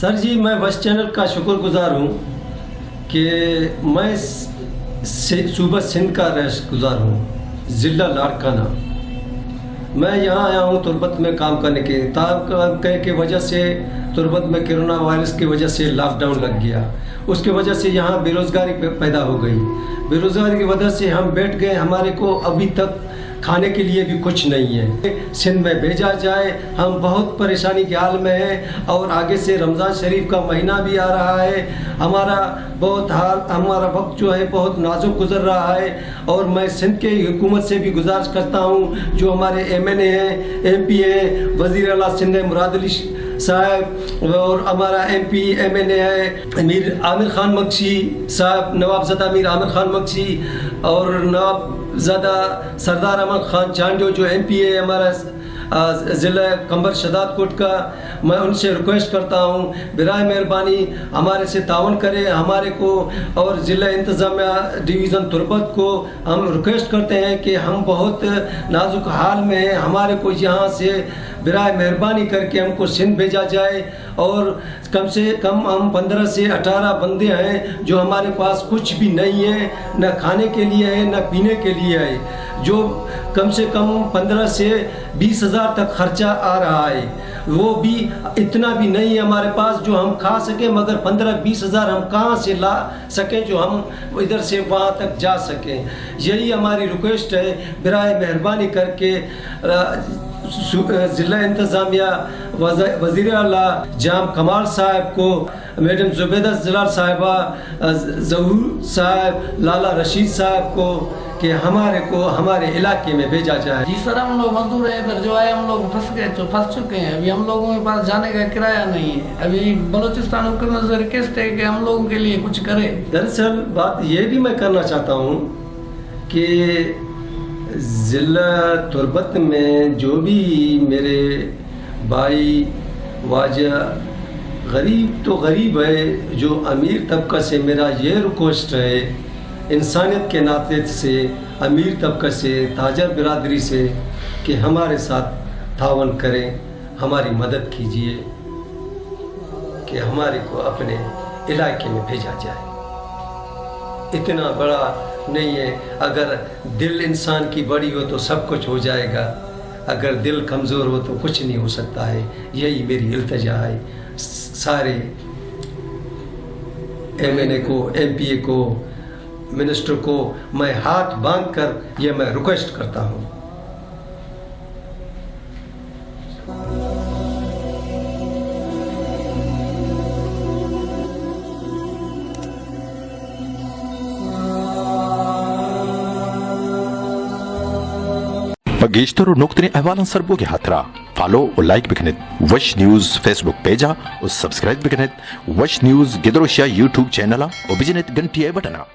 Sir जी, मैं voice channel का शुक्रगुजार हूँ कि मैं सूबा सिंध का रईस-गुज़ार हूँ, ज़िला लाड़काना। मैं यहाँ आया हूँ तुर्बत में काम करने की वजह से तुर्बत में कोरोना वायरस की वजह से लॉकडाउन लग गया। उसकी वजह से यहाँ बेरोज़गारी पैदा हो गई। बेरोज़गारी की वजह से हम बैठ गए। हमारे को अभी तक खाने के लिए भी कुछ नहीं है। सिंध में भेजा जाए, हम बहुत परेशानी के हाल में हैं और आगे से रमज़ान शरीफ का महीना भी आ रहा है। हमारा वक्त जो है बहुत नाजुक गुजर रहा है और मैं सिंध के हुकूमत से भी गुजारिश करता हूँ, जो हमारे MNA हैं, MP हैं, वज़ीर आला सिंध मुराद अली साहब और हमारा MP MNA है अमीर आमिर खान मक्शी साहब, नवाबज़दा अमीर आमिर खान मक्शी और नवाबज़दा सरदार अहमद खान चांडो जो MP है हमारा ज़िला कंबर शदाद कोट का। मैं उनसे रिक्वेस्ट करता हूँ बिराए मेहरबानी हमारे से तावन करें हमारे को, और ज़िला इंतज़ामिया डिवीज़न तुर्बत को हम रिक्वेस्ट करते हैं कि हम बहुत नाजुक हाल में हैं। हमारे को यहाँ से बिराए मेहरबानी करके हमको सिंध भेजा जाए और कम से कम हम 15 से 18 बंदे हैं जो हमारे पास कुछ भी नहीं है, न खाने के लिए है न पीने के लिए है, जो कम से कम 15 से 20 हज़ार तक खर्चा आ रहा है। वो भी इतना भी नहीं है हमारे पास जो हम खा सकें, मगर 15-20 हज़ार हम कहाँ से ला सकें जो हम इधर से वहाँ तक जा सकें। यही हमारी रिक्वेस्ट है, बिराए मेहरबानी करके ज़िला इंतज़ामिया वज़ीर आला जाम कमाल साहब को, मैडम ज़ुबैदा ज़िला साहिबा, ज़हूर साहब, लाला रशीद साहब को कि हमारे को हमारे इलाके में भेजा जाए। जी सर, हम लोग मजदूर हैं, इधर जो आए हम लोग फंस चुके हैं। अभी हम लोगों के पास जाने का किराया नहीं है। अभी बलूचिस्तान हुकूमत से रिक्वेस्ट है कि हम लोगों के लिए कुछ करे। दरअसल बात ये भी मैं करना चाहता हूँ कि ज़िला तुर्बत में जो भी मेरे भाई वाजा गरीब तो गरीब है, जो अमीर तबका से मेरा ये रिक्वेस्ट है इंसानियत के नाते से, अमीर तबका से, ताजर बिरादरी से, कि हमारे साथ तावन करें, हमारी मदद कीजिए कि हमारे को अपने इलाके में भेजा जाए। इतना बड़ा नहीं है, अगर दिल इंसान की बड़ी हो तो सब कुछ हो जाएगा, अगर दिल कमज़ोर हो तो कुछ नहीं हो सकता है। यही मेरी इल्तिजा है सारे MNA को, MPA को, मिनिस्टर को मैं हाथ बांध कर ये मैं रिक्वेस्ट करता हूँ। Paggeeshtar और नुक्तने अहवालन सरबो के हाथरा फॉलो और लाइक बिकनेत वश न्यूज़ फेसबुक पेजा और सब्सक्राइब बिकनेत वश न्यूज़ गिदरोशिया यूट्यूब चैनल और बिजनेत घंटी बटना।